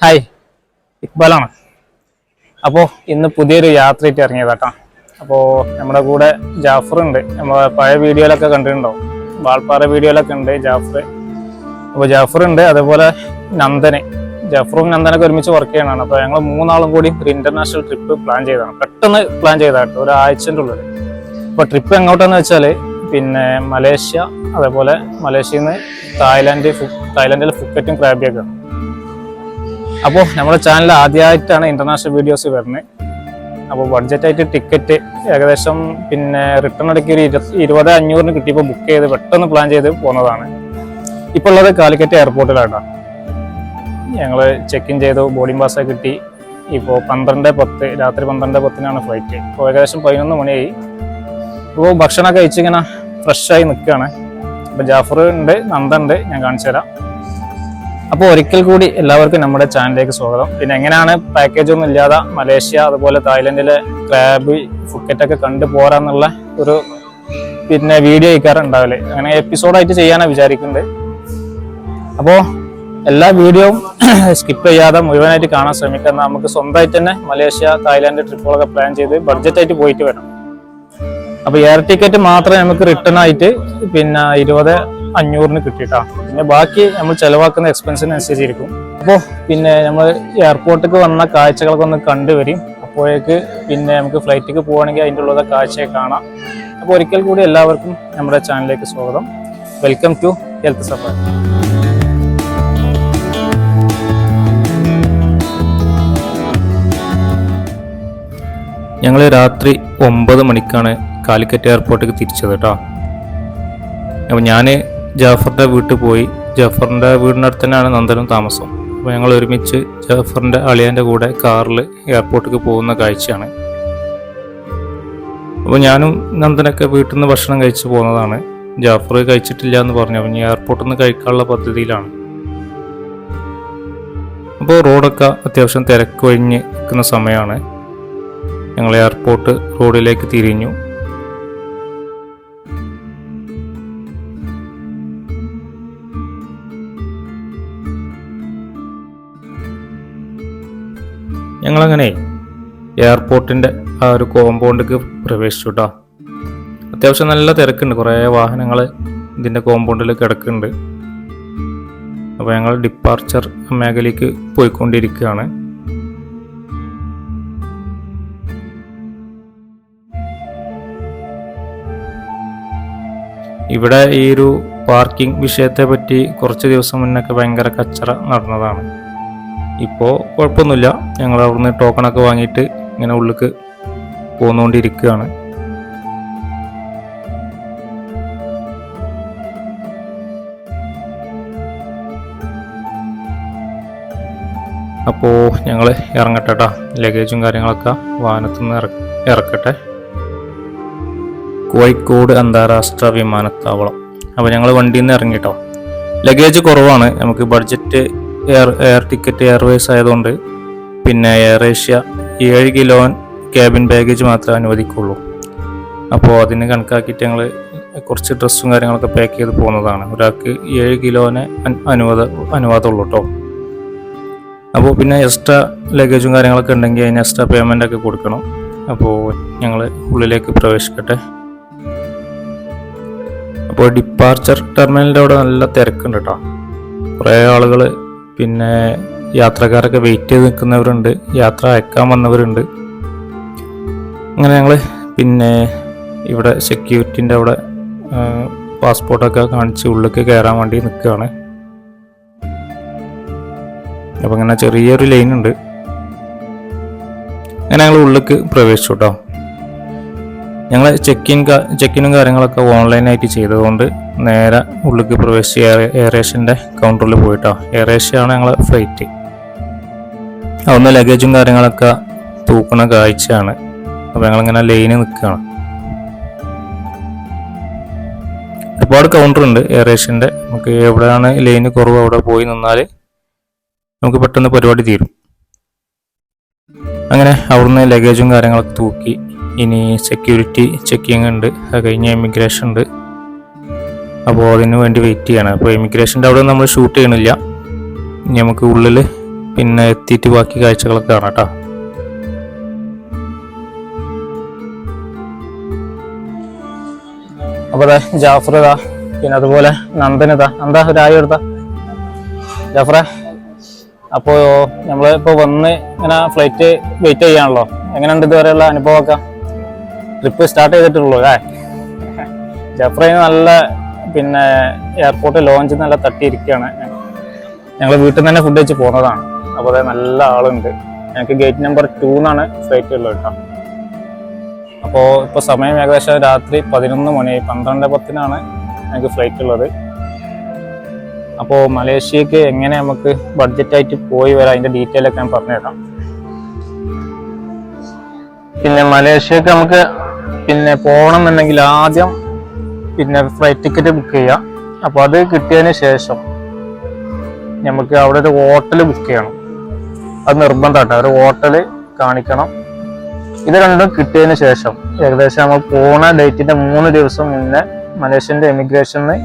Hi, ഇക്ബാലാണ്. അപ്പോൾ ഇന്ന് പുതിയൊരു യാത്രയായിട്ട് ഇറങ്ങിയതാട്ടോ. അപ്പോൾ നമ്മുടെ കൂടെ ജാഫറുണ്ട്. നമ്മളെ പഴയ വീഡിയോയിലൊക്കെ കണ്ടിട്ടുണ്ടാവും, വാൾപ്പാറ വീഡിയോയിലൊക്കെ ഉണ്ട് ജാഫർ. അപ്പോൾ ജാഫറുണ്ട്, അതേപോലെ ജാഫറും നന്ദനൊക്കെ ഒരുമിച്ച് വർക്ക് ചെയ്യണതാണ്. അപ്പോൾ ഞങ്ങൾ മൂന്നാളും കൂടി ഒരു ഇന്റർനാഷണൽ ട്രിപ്പ് പ്ലാൻ ചെയ്തതാണ്. പെട്ടെന്ന് പ്ലാൻ ചെയ്താട്ടോ, ഒരാഴ്ചൻ്റെ ഉള്ളിൽ. അപ്പോൾ ട്രിപ്പ് എങ്ങോട്ടാന്ന് വെച്ചാൽ പിന്നെ മലേഷ്യ, അതേപോലെ മലേഷ്യയിൽ നിന്ന് തായ്ലാൻഡിലെ ഫുക്കറ്റും ക്രാബിയൊക്കെ. അപ്പോൾ നമ്മുടെ ചാനൽ ആദ്യമായിട്ടാണ് ഇന്റർനാഷണൽ വീഡിയോസ് വരുന്നത്. അപ്പോൾ ബഡ്ജറ്റായിട്ട് ടിക്കറ്റ് ഏകദേശം പിന്നെ റിട്ടേൺ ഇടയ്ക്ക് ഒരു 20,500 കിട്ടിയപ്പോൾ ബുക്ക് ചെയ്ത് പെട്ടെന്ന് പ്ലാൻ ചെയ്ത് പോകുന്നതാണ്. ഇപ്പോൾ ഉള്ളത് കാലിക്കറ്റ് എയർപോർട്ടിലാട്ടോ. ഞങ്ങൾ ചെക്ക് ഇൻ ചെയ്തു, ബോർഡിംഗ് പാസ്സൊക്കെ കിട്ടി. ഇപ്പോൾ 12:10 രാത്രി 12:10 ഫ്ലൈറ്റ്. ഇപ്പോൾ ഏകദേശം 11 മണിയായി. ഇപ്പോൾ ഭക്ഷണമൊക്കെ കഴിച്ചിങ്ങനെ ഫ്രഷായി നിൽക്കുകയാണ്. അപ്പോൾ ജാഫർ ഉണ്ട്, നന്ദുണ്ട്, ഞാൻ കാണിച്ചു തരാം. അപ്പോൾ ഒരിക്കൽ കൂടി എല്ലാവർക്കും നമ്മുടെ ചാനലിലേക്ക് സ്വാഗതം. പിന്നെ എങ്ങനെയാണ് പാക്കേജ് ഒന്നും ഇല്ലാതെ മലേഷ്യ അതുപോലെ തായ്ലൻഡിലെ ക്രാബ് ഫുക്കറ്റൊക്കെ കണ്ടു പോരാന്നുള്ള ഒരു പിന്നെ വീഡിയോ അയക്കാറുണ്ടാവില്ലേ, അങ്ങനെ എപ്പിസോഡായിട്ട് ചെയ്യാനാണ് വിചാരിക്കുന്നുണ്ട്. അപ്പോൾ എല്ലാ വീഡിയോയും സ്കിപ്പ് ചെയ്യാതെ മുഴുവനായിട്ട് കാണാൻ ശ്രമിക്കുക. നമുക്ക് സ്വന്തമായിട്ട് തന്നെ മലേഷ്യ തായ്ലാൻഡ് ട്രിപ്പുകളൊക്കെ പ്ലാൻ ചെയ്ത് ബഡ്ജറ്റായിട്ട് പോയിട്ട് വരാം. അപ്പോൾ എയർ ടിക്കറ്റ് മാത്രമേ നമുക്ക് റിട്ടേൺ ആയിട്ട് പിന്നെ 20,500 കിട്ടിയിട്ടാ. പിന്നെ ബാക്കി നമ്മൾ ചിലവാക്കുന്ന എക്സ്പെൻസിനനുസരിച്ചിരിക്കും. അപ്പോൾ പിന്നെ നമ്മൾ എയർപോർട്ടിലേക്ക് വന്ന കാഴ്ചകളൊക്കെ ഒന്ന് കണ്ടുവരും. അപ്പോഴേക്ക് പിന്നെ നമുക്ക് ഫ്ലൈറ്റിലേക്ക് പോവുകയാണെങ്കിൽ അതിൻ്റെ ഉള്ള കാഴ്ചയെ കാണാം. അപ്പോൾ ഒരിക്കൽ കൂടി എല്ലാവർക്കും നമ്മുടെ ചാനലിലേക്ക് സ്വാഗതം. Welcome to Health Safari. ഞങ്ങൾ രാത്രി 9 മണിക്കാണ് കാലിക്കറ്റ് എയർപോർട്ടിലേക്ക് തിരിച്ചത് കേട്ടോ. അപ്പോൾ ഞാൻ ജാഫറിൻ്റെ വീട്ടിൽ പോയി. ജാഫറിൻ്റെ വീടിനടുത്ത് തന്നെയാണ് നന്ദനും താമസം. അപ്പോൾ ഞങ്ങൾ ഒരുമിച്ച് ജാഫറിൻ്റെ അളിയൻ്റെ കൂടെ കാറിൽ എയർപോർട്ടിലേക്ക് പോകുന്ന കാഴ്ചയാണ്. അപ്പോൾ ഞാനും നന്ദനൊക്കെ വീട്ടിൽ നിന്ന് ഭക്ഷണം കഴിച്ച് പോകുന്നതാണ്. ജാഫർ കഴിച്ചിട്ടില്ല എന്ന് പറഞ്ഞു. അപ്പോൾ ഞാൻ എയർപോർട്ടിൽ നിന്ന് കഴിക്കാനുള്ള പദ്ധതിയിലാണ്. അപ്പോൾ റോഡൊക്കെ അത്യാവശ്യം തിരക്കൊഴിഞ്ഞ് നിൽക്കുന്ന സമയമാണ്. ഞങ്ങൾ എയർപോർട്ട് റോഡിലേക്ക് തിരിഞ്ഞു. ഞങ്ങളങ്ങനെ എയർപോർട്ടിൻ്റെ ആ ഒരു കോമ്പൗണ്ടിലേക്ക് പ്രവേശിച്ചു കേട്ടോ. അത്യാവശ്യം നല്ല തിരക്കുണ്ട്, കുറേ വാഹനങ്ങൾ ഇതിൻ്റെ കോമ്പൗണ്ടിൽ കിടക്കുന്നുണ്ട്. അപ്പോൾ ഞങ്ങൾ ഡിപ്പാർച്ചർ മേഖലയ്ക്ക് പോയിക്കൊണ്ടിരിക്കുകയാണ്. ഇവിടെ ഈ ഒരു പാർക്കിംഗ് വിഷയത്തെ പറ്റി കുറച്ച് ദിവസം മുന്നൊക്കെ ഭയങ്കര കച്ചറ നടന്നതാണ്. ഇപ്പോൾ കുഴപ്പമൊന്നുമില്ല. ഞങ്ങൾ അവിടുന്ന് ടോക്കണൊക്കെ വാങ്ങിയിട്ട് ഇങ്ങനെ ഉള്ളിലേക്ക് പോന്നുകൊണ്ടിരിക്കുകയാണ്. അപ്പോൾ ഞങ്ങൾ ഇറങ്ങട്ടെ കേട്ടോ. ലഗേജും കാര്യങ്ങളൊക്കെ വാഹനത്തുനിന്ന് ഇറക്കട്ടെ. കോഴിക്കോട് അന്താരാഷ്ട്ര വിമാനത്താവളം. അപ്പോൾ ഞങ്ങൾ വണ്ടിയിൽ നിന്ന് ഇറങ്ങിട്ടോ. ലഗേജ് കുറവാണ്. നമുക്ക് ബഡ്ജറ്റ് എയർ ടിക്കറ്റ് എയർവേസ് ആയതുകൊണ്ട് പിന്നെ air Asia 7 kilo cabin baggage മാത്രമേ അനുവദിക്കുള്ളൂ. അപ്പോൾ അതിന് കണക്കാക്കിയിട്ട് ഞങ്ങൾ കുറച്ച് ഡ്രസ്സും കാര്യങ്ങളൊക്കെ പാക്ക് ചെയ്ത് പോകുന്നതാണ്. ഒരാൾക്ക് 7 കിലോനെ അനുവാദമുള്ളൂ കേട്ടോ. അപ്പോൾ പിന്നെ എക്സ്ട്രാ ലഗേജും കാര്യങ്ങളൊക്കെ ഉണ്ടെങ്കിൽ അതിന് എക്സ്ട്രാ പേയ്മെൻ്റ് ഒക്കെ കൊടുക്കണം. അപ്പോൾ ഞങ്ങൾ ഉള്ളിലേക്ക് പ്രവേശിക്കട്ടെ. അപ്പോൾ ഡിപ്പാർച്ചർ ടെർമിനലിൻ്റെ അവിടെ നല്ല തിരക്കുണ്ട് കേട്ടോ. കുറേ ആളുകൾ പിന്നെ യാത്രക്കാരൊക്കെ വെയിറ്റ് ചെയ്ത് നിൽക്കുന്നവരുണ്ട്, യാത്ര അയക്കാൻ വന്നവരുണ്ട്. അങ്ങനെ ഞങ്ങൾ പിന്നെ ഇവിടെ സെക്യൂരിറ്റിൻ്റെ അവിടെ പാസ്പോർട്ടൊക്കെ കാണിച്ച് ഉള്ളിലേക്ക് കയറാൻ വേണ്ടി നിൽക്കുകയാണ്. അപ്പോൾ ഇങ്ങനെ ചെറിയൊരു ലൈനുണ്ട്. അങ്ങനെ ഞങ്ങൾ ഉള്ളിലേക്ക് പ്രവേശിച്ചു കേട്ടോ. ഞങ്ങൾ ചെക്കിനും കാര്യങ്ങളൊക്കെ ഓൺലൈനായിട്ട് ചെയ്തതുകൊണ്ട് നേരെ ഉള്ളിലേക്ക് പ്രവേശിച്ച് എയർ ഏഷ്യൻ്റെ കൗണ്ടറിൽ പോയിട്ടോ. എയർ ഏഷ്യയാണ് ഞങ്ങളെ ഫ്ലൈറ്റ്. അവിടുന്ന് ലഗേജും കാര്യങ്ങളൊക്കെ തൂക്കുന്ന കാഴ്ചയാണ്. അപ്പോൾ ഞങ്ങളിങ്ങനെ ലൈന് നിൽക്കുകയാണ്. ഒരുപാട് കൗണ്ടറുണ്ട് എയർ ഏഷ്യൻ്റെ. നമുക്ക് എവിടെയാണ് ലൈന് കുറവ് അവിടെ പോയി നിന്നാൽ നമുക്ക് പെട്ടെന്ന് പരിപാടി തീരും. അങ്ങനെ അവിടുന്ന് ലഗേജും കാര്യങ്ങളൊക്കെ തൂക്കി. ഇനി സെക്യൂരിറ്റി ചെക്കിങ് ഉണ്ട്, അത് കഴിഞ്ഞ് ഇമിഗ്രേഷൻ ഉണ്ട്. അപ്പോൾ അതിന് വേണ്ടി വെയിറ്റ് ചെയ്യണം. അപ്പോൾ ഇമിഗ്രേഷൻ്റെ അവിടെ നമ്മൾ ഷൂട്ട് ചെയ്യണില്ല. ഇനി നമുക്ക് ഉള്ളിൽ പിന്നെ എത്തിയിട്ട് ബാക്കി കാഴ്ചകളൊക്കെ കാണാം കേട്ടോ. അപ്പോൾ ജാഫർ ഇതാ, പിന്നെ അതുപോലെ നന്ദനിതാ. എന്താ ഒരായി എടുത്ത ജാഫറെ? അപ്പോൾ നമ്മളിപ്പോൾ വന്ന് ഇങ്ങനെ ഫ്ലൈറ്റ് വെയിറ്റ് ചെയ്യാണല്ലോ. എങ്ങനെയുണ്ട് ഇതുവരെയുള്ള അനുഭവമൊക്കെ? ട്രിപ്പ് സ്റ്റാർട്ട് ചെയ്തിട്ടുള്ളൂ അല്ലേ? ജാഫറിന് നല്ല പിന്നെ എയർപോർട്ട് ലോഞ്ച് നല്ല തട്ടിയിരിക്കുകയാണ്. ഞങ്ങൾ വീട്ടിൽ നിന്ന് തന്നെ ഫുഡ് കഴിച്ച് പോകുന്നതാണ്. അപ്പോൾ അതെ നല്ല ആളുണ്ട്. ഞങ്ങൾക്ക് ഗേറ്റ് നമ്പർ 2 എന്നാണ് ഫ്ലൈറ്റ് ഉള്ളത് കേട്ടോ. അപ്പോൾ ഇപ്പോൾ സമയം ഏകദേശം രാത്രി 11 മണി, 12:10 ഞങ്ങൾക്ക് ഫ്ലൈറ്റ് ഉള്ളത്. അപ്പോൾ മലേഷ്യക്ക് എങ്ങനെ നമുക്ക് ബഡ്ജറ്റായിട്ട് പോയി വരാം, അതിൻ്റെ ഡീറ്റെയിൽ ഒക്കെ ഞാൻ പറഞ്ഞുതരാം. പിന്നെ മലേഷ്യക്ക് നമുക്ക് പിന്നെ പോകണം എന്നുണ്ടെങ്കിൽ ആദ്യം പിന്നെ ഫ്ലൈറ്റ് ടിക്കറ്റ് ബുക്ക് ചെയ്യാം. അപ്പോൾ അത് കിട്ടിയതിന് ശേഷം നമുക്ക് അവിടെ ഒരു ഹോട്ടൽ ബുക്ക് ചെയ്യണം. അത് നിർബന്ധമാട്ടോ, ഒരു ഹോട്ടൽ കാണിക്കണം. ഇത് രണ്ടും കിട്ടിയതിന് ശേഷം ഏകദേശം നമ്മൾ പോണ ഡേറ്റിന്റെ 3 ദിവസം മുന്നേ മലേഷ്യൻ്റെ എമിഗ്രേഷന്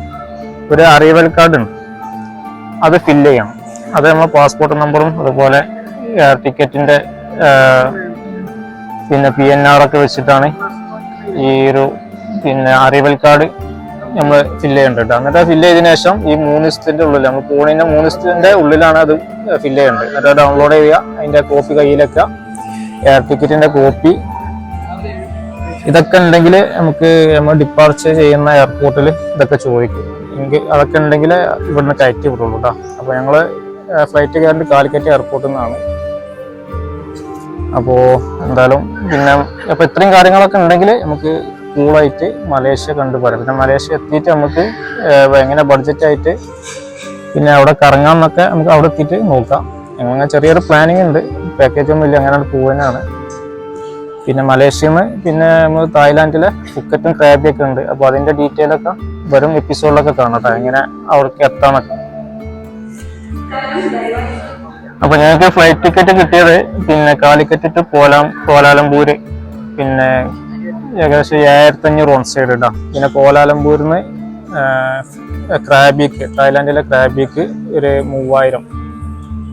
ഒരു അറൈവൽ കാർഡ് ഉണ്ട്, അത് ഫില്ല് ചെയ്യണം. അത് നമ്മൾ പാസ്പോർട്ട് നമ്പറും അതുപോലെ എയർ ടിക്കറ്റിന്റെ പിന്നെ PNR ഒക്കെ വെച്ചിട്ടാണ് ഈ ഒരു പിന്നെ അറൈവൽ കാർഡ് നമ്മൾ ഫില്ല് ചെയ്യേണ്ടത്. എന്നിട്ട് ഫില്ല് ചെയ്തതിനു ശേഷം ഈ 3 ദിവസത്തിന്റെ ഉള്ളിൽ, നമ്മൾ പോണതിന്റെ 3 ദിവസത്തിന്റെ ഉള്ളിലാണ് അത് ഫില്ല് ചെയ്യേണ്ടത്. എന്നിട്ട് ഡൗൺലോഡ് ചെയ്യുക, അതിന്റെ കോപ്പി കയ്യിലെക്കുക, എയർ ടിക്കറ്റിന്റെ കോപ്പി. ഇതൊക്കെ ഉണ്ടെങ്കിൽ നമുക്ക് നമ്മൾ ഡിപ്പാർച്ചർ ചെയ്യുന്ന എയർപോർട്ടിൽ ഇതൊക്കെ ചോദിക്കും. അതൊക്കെ ഉണ്ടെങ്കിൽ ഇവിടുന്ന് കയറ്റി വിടുള്ളൂ കേട്ടോ. അപ്പോൾ ഞങ്ങൾ ഫ്ലൈറ്റ് കയറി കാലിക്കറ്റ് എയർപോർട്ടിൽ നിന്നാണ്. അപ്പോൾ എന്തായാലും പിന്നെ അപ്പോൾ ഇത്രയും കാര്യങ്ങളൊക്കെ ഉണ്ടെങ്കിൽ നമുക്ക് കൂളായിട്ട് മലേഷ്യ കണ്ടു പറയാം. പിന്നെ മലേഷ്യ എത്തിയിട്ട് നമുക്ക് എങ്ങനെ ബഡ്ജറ്റായിട്ട് പിന്നെ അവിടെ കറങ്ങാമെന്നൊക്കെ നമുക്ക് അവിടെ എത്തിയിട്ട് നോക്കാം. അങ്ങനെ ചെറിയൊരു പ്ലാനിങ് ഉണ്ട്, പാക്കേജ് ഒന്നും ഇല്ല, അങ്ങനെ പോകാനാണ്. പിന്നെ മലേഷ്യയിൽ നിന്ന് പിന്നെ നമ്മൾ തായ്ലാൻഡിലെ ഫുക്കറ്റും ക്രാബിയൊക്കെ ഉണ്ട്. അപ്പോൾ അതിൻ്റെ ഡീറ്റെയിൽ ഒക്കെ വരും എപ്പിസോഡിലൊക്കെ കാണാം എങ്ങനെ അവിടേക്ക് എത്താനൊക്കെ. അപ്പോൾ ഞങ്ങൾക്ക് ഫ്ലൈറ്റ് ടിക്കറ്റ് കിട്ടിയത് പിന്നെ കാലിക്കറ്റ് ടു കോലാലംപൂർ, പിന്നെ ഏകദേശം 1500 ഓൺ സൈഡ് ഇടാം. പിന്നെ കോലാലംപൂരിൽ നിന്ന് ക്രാബിക്ക്, തായ്ലാൻഡിലെ ക്രാബിക്ക് ഒരു 3000,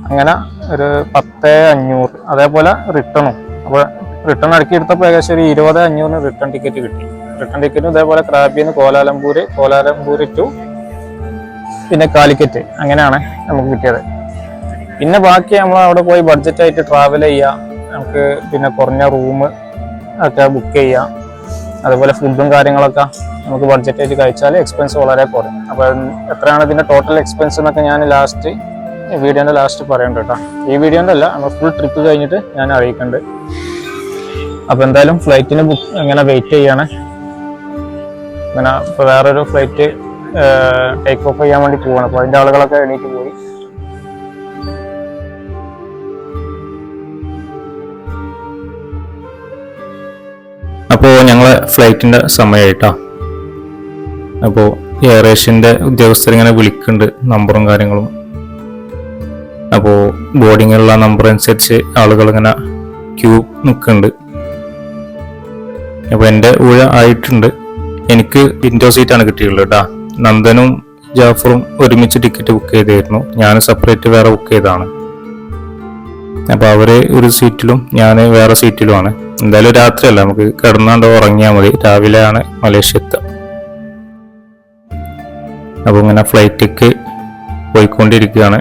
അങ്ങനെ ഒരു 10,500. അതേപോലെ റിട്ടേണും. അപ്പോൾ റിട്ടേൺ ഇടയ്ക്ക് എടുത്തപ്പോൾ ഏകദേശം ഒരു 20,500 റിട്ടേൺ ടിക്കറ്റ് കിട്ടി. റിട്ടേൺ ടിക്കറ്റും ഇതേപോലെ ക്രാബിന്ന് കോലാലംപൂർ ടു പിന്നെ കാലിക്കറ്റ്, അങ്ങനെയാണ് നമുക്ക് കിട്ടിയത്. പിന്നെ ബാക്കി നമ്മൾ അവിടെ പോയി ബഡ്ജറ്റായിട്ട് ട്രാവൽ ചെയ്യാം. നമുക്ക് പിന്നെ കുറഞ്ഞ റൂം ഒക്കെ ബുക്ക് ചെയ്യാം. അതുപോലെ ഫുഡും കാര്യങ്ങളൊക്കെ നമുക്ക് ബഡ്ജറ്റായിട്ട് കഴിച്ചാൽ എക്സ്പെൻസ് വളരെ കുറയും. അപ്പോൾ എത്രയാണ് ഇതിൻ്റെ ടോട്ടൽ എക്സ്പെൻസ് എന്നൊക്കെ ഞാൻ വീഡിയോൻ്റെ ലാസ്റ്റ് പറയുന്നുണ്ട് കേട്ടോ. ഈ വീഡിയോൻ്റെ അല്ല, നമ്മൾ ഫുൾ ട്രിപ്പ് കഴിഞ്ഞിട്ട് ഞാൻ അറിയിക്കുന്നുണ്ട്. അപ്പോൾ എന്തായാലും ഫ്ലൈറ്റിന് ഇങ്ങനെ വെയിറ്റ് ചെയ്യാണ്. ഇങ്ങനെ ഇപ്പോൾ വേറൊരു ഫ്ലൈറ്റ് ടേക്ക് ഓഫ് ചെയ്യാൻ വേണ്ടി പോവാണ്. അപ്പോൾ അതിൻ്റെ ആളുകളൊക്കെ എണീറ്റ് പോയി. അപ്പോൾ ഞങ്ങളെ ഫ്ലൈറ്റിൻ്റെ സമയമായിട്ടാ. അപ്പോൾ എയർ ഏഷ്യൻ്റെ ഉദ്യോഗസ്ഥരിങ്ങനെ വിളിക്കുന്നുണ്ട്, നമ്പറും കാര്യങ്ങളും. അപ്പോൾ ബോർഡിങ്ങിലുള്ള നമ്പർ അനുസരിച്ച് ആളുകൾ ഇങ്ങനെ ക്യൂ നിൽക്കുന്നുണ്ട്. അപ്പോൾ എൻ്റെ ഊഴ ആയിട്ടുണ്ട്. എനിക്ക് വിൻഡോ സീറ്റാണ് കിട്ടിയുള്ളത് കേട്ടോ. നന്ദനും ജാഫറും ഒരുമിച്ച് ടിക്കറ്റ് ബുക്ക് ചെയ്തായിരുന്നു, ഞാൻ സെപ്പറേറ്റ് വേറെ ബുക്ക് ചെയ്തതാണ്. അപ്പോൾ അവര് ഒരു സീറ്റിലും ഞാൻ വേറെ സീറ്റിലുമാണ്. എന്തായാലും രാത്രിയല്ല, നമുക്ക് കിടന്നാണ്ട് ഉറങ്ങിയാൽ മതി, രാവിലെയാണ് മലേഷ്യ എത്തുക. അപ്പോൾ ഇങ്ങനെ ഫ്ലൈറ്റിക്ക് പോയിക്കൊണ്ടിരിക്കുകയാണ്.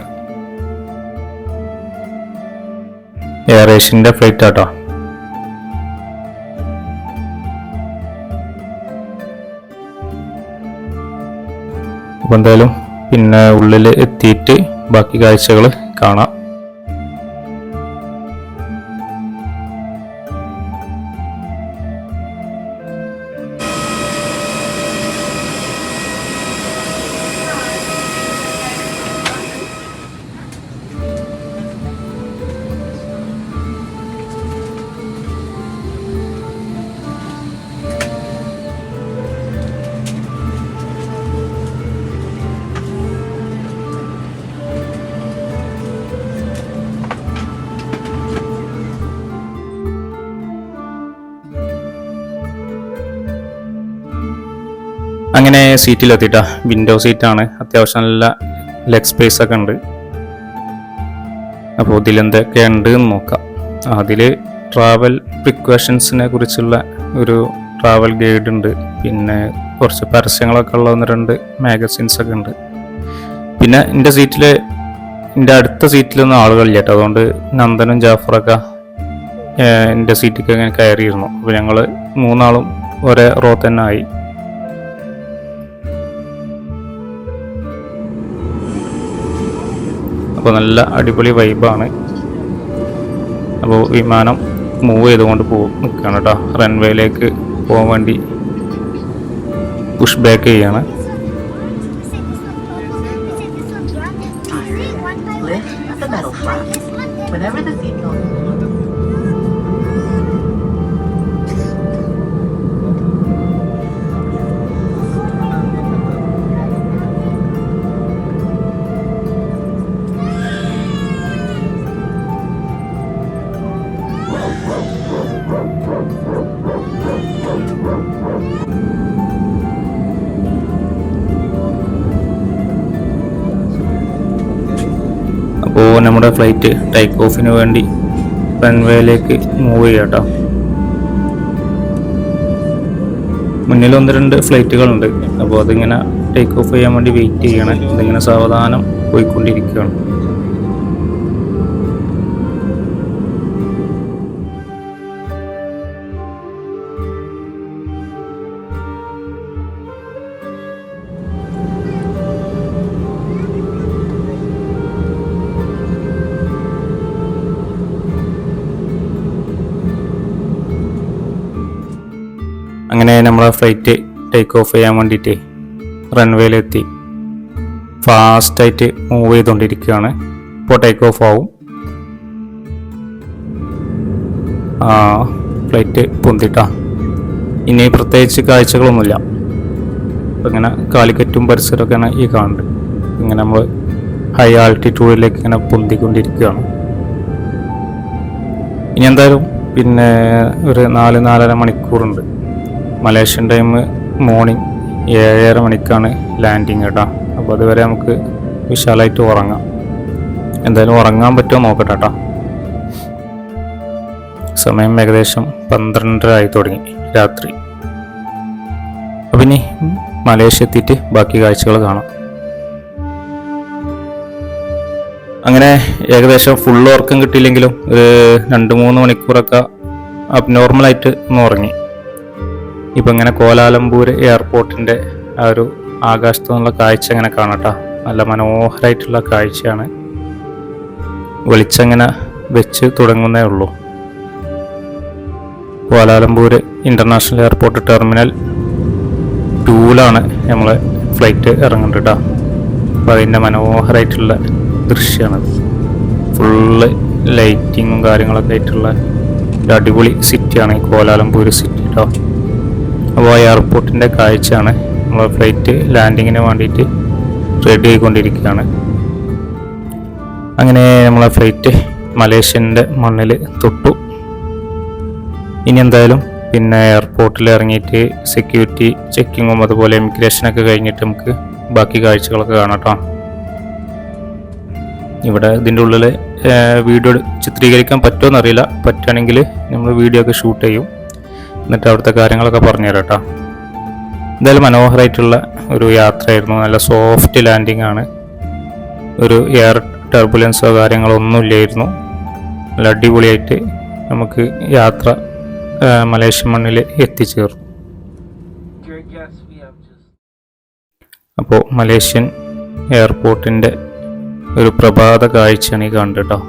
എയർ ഏഷ്യൻ്റെ ഫ്ലൈറ്റ് ആട്ടോ. അപ്പോൾ എന്തായാലും പിന്നെ ഉള്ളിൽ എത്തിയിട്ട് ബാക്കി കാഴ്ചകൾ കാണാം. അങ്ങനെ സീറ്റിലെത്തിയിട്ടാ. വിൻഡോ സീറ്റാണ്, അത്യാവശ്യം നല്ല ലെഗ് സ്പേസ് ഒക്കെ ഉണ്ട്. അപ്പോൾ ഇതിലെന്തൊക്കെ ഉണ്ട് എന്ന് നോക്കാം. അതിൽ ട്രാവൽ പ്രിക്കോഷൻസിനെ കുറിച്ചുള്ള ഒരു ട്രാവൽ ഗൈഡ് ഉണ്ട്, പിന്നെ കുറച്ച് പരസ്യങ്ങളൊക്കെ ഉള്ള 1-2 മാഗസിൻസ് ഒക്കെ ഉണ്ട്. പിന്നെ എൻ്റെ അടുത്ത സീറ്റിലൊന്നും ആളുകളില്ല കേട്ടോ, അതുകൊണ്ട് നന്ദനും ജാഫറൊക്കെ എൻ്റെ സീറ്റിലേക്ക് അങ്ങനെ കയറിയിരുന്നു. അപ്പോൾ ഞങ്ങൾ 3 ആളും ഒരേ റോ തന്നെ ആയി. അപ്പോൾ നല്ല അടിപൊളി വൈബാണ്. അപ്പോൾ വിമാനം മൂവ് ചെയ്തുകൊണ്ട് നിൽക്കുകയാണ് കേട്ടോ. റൺവേയിലേക്ക് പോകാൻ വേണ്ടി പുഷ് ബാക്ക് ചെയ്യാണ്. അപ്പോൾ നമ്മുടെ ഫ്ലൈറ്റ് ടേക്ക് ഓഫിന് വേണ്ടി റൺവേയിലേക്ക് മൂവ് ചെയ്യാം കേട്ടോ. മുന്നിൽ 1-2 ഫ്ലൈറ്റുകളുണ്ട്. അപ്പോൾ അതിങ്ങനെ ടേക്ക് ഓഫ് ചെയ്യാൻ വേണ്ടി വെയിറ്റ് ചെയ്യണം. അതിങ്ങനെ സാവധാനം പോയിക്കൊണ്ടിരിക്കുകയാണ്. അങ്ങനെ നമ്മളെ ഫ്ലൈറ്റ് ടേക്ക് ഓഫ് ചെയ്യാൻ വേണ്ടിയിട്ട് റൺവേയിലെത്തി ഫാസ്റ്റായിട്ട് മൂവ് ചെയ്തുകൊണ്ടിരിക്കുകയാണ്. ഇപ്പോൾ ടേക്ക് ഓഫ് ആവും. ഫ്ലൈറ്റ് പൊന്തിട്ടാ. ഇനി പ്രത്യേകിച്ച് കാഴ്ചകളൊന്നുമില്ല. ഇങ്ങനെ കാലിക്കറ്റും പരിസരമൊക്കെയാണ് ഈ കാണുന്നത്. ഇങ്ങനെ നമ്മൾ ഹൈ ആൾട്ടിറ്റ്യൂഡിലേക്ക് ഇങ്ങനെ പൊന്തിക്കൊണ്ടിരിക്കുകയാണ്. ഇനി എന്തായാലും പിന്നെ ഒരു 4-4.5 മണിക്കൂറുണ്ട്. മലേഷ്യൻ ടൈം മോർണിംഗ് 7:30 മണിക്കാണ് ലാൻഡിങ് കേട്ടോ. അപ്പോൾ അതുവരെ നമുക്ക് വിശാലമായിട്ട് ഉറങ്ങാം. എന്തായാലും ഉറങ്ങാൻ പറ്റുമോ നോക്കട്ടെ കേട്ടോ. സമയം ഏകദേശം 12:30 ആയി തുടങ്ങി രാത്രി. അപ്പം ഇനി മലേഷ്യ എത്തിയിട്ട് ബാക്കി കാഴ്ചകൾ കാണാം. അങ്ങനെ ഏകദേശം ഫുൾ ഉറക്കം കിട്ടിയില്ലെങ്കിലും ഒരു 2-3 മണിക്കൂറൊക്കെ അബ്നോർമലായിട്ട് ഒന്ന് ഉറങ്ങി. ഇപ്പം ഇങ്ങനെ കോലാലംപൂർ എയർപോർട്ടിൻ്റെ ആ ഒരു ആകാശത്തു നിന്നുള്ള കാഴ്ച ഇങ്ങനെ കാണട്ടോ. നല്ല മനോഹരമായിട്ടുള്ള കാഴ്ചയാണ്. വെളിച്ചങ്ങനെ വെച്ച് തുടങ്ങുന്നേ ഉള്ളൂ. കോലാലംപൂർ ഇൻ്റർനാഷണൽ എയർപോർട്ട് ടെർമിനൽ 2ലാണ് നമ്മൾ ഫ്ലൈറ്റ് ഇറങ്ങുന്നുണ്ട് കേട്ടോ. അപ്പോൾ അതിൻ്റെ മനോഹരമായിട്ടുള്ള ദൃശ്യമാണത്. ഫുള്ള് ലൈറ്റിങ്ങും കാര്യങ്ങളൊക്കെ ആയിട്ടുള്ള ഒരു അടിപൊളി സിറ്റിയാണ് ഈ കോലാലംപൂർ സിറ്റി കേട്ടോ. അപ്പോൾ എയർപോർട്ടിൻ്റെ കാഴ്ചയാണ്. നമ്മൾ ഫ്ലൈറ്റ് ലാൻഡിങ്ങിന് വേണ്ടിയിട്ട് റെഡി ആയിക്കൊണ്ടിരിക്കുകയാണ്. അങ്ങനെ നമ്മളെ ഫ്ലൈറ്റ് മലേഷ്യൻ്റെ മണ്ണിൽ തൊട്ടു. ഇനി എന്തായാലും പിന്നെ എയർപോർട്ടിൽ ഇറങ്ങിയിട്ട് സെക്യൂരിറ്റി ചെക്കിങ്ങും അതുപോലെ ഇമിഗ്രേഷനൊക്കെ കഴിഞ്ഞിട്ട് നമുക്ക് ബാക്കി കാഴ്ചകളൊക്കെ കാണാം കേട്ടോ. ഇവിടെ ഇതിൻ്റെ ഉള്ളിൽ വീഡിയോ ചിത്രീകരിക്കാൻ പറ്റുമോ എന്നറിയില്ല. പറ്റുകയാണെങ്കിൽ നമ്മൾ വീഡിയോ ഒക്കെ ഷൂട്ട് ചെയ്യും. എന്നിട്ട് അവിടുത്തെ കാര്യങ്ങളൊക്കെ പറഞ്ഞുതരാം കേട്ടോ. എന്തായാലും മനോഹരമായിട്ടുള്ള ഒരു യാത്രയായിരുന്നു. നല്ല സോഫ്റ്റ് ലാൻഡിങ് ആണ്. ഒരു എയർ ടർബുലൻസോ കാര്യങ്ങളോ ഒന്നുമില്ലായിരുന്നു. നല്ല അടിപൊളിയായിട്ട് നമുക്ക് യാത്ര മലേഷ്യൻ മണ്ണിൽ എത്തിച്ചേർന്നു. അപ്പോൾ മലേഷ്യൻ എയർപോർട്ടിൻ്റെ ഒരു പ്രഭാത കാഴ്ചയാണ് ഈ കണ്ടത് കേട്ടോ.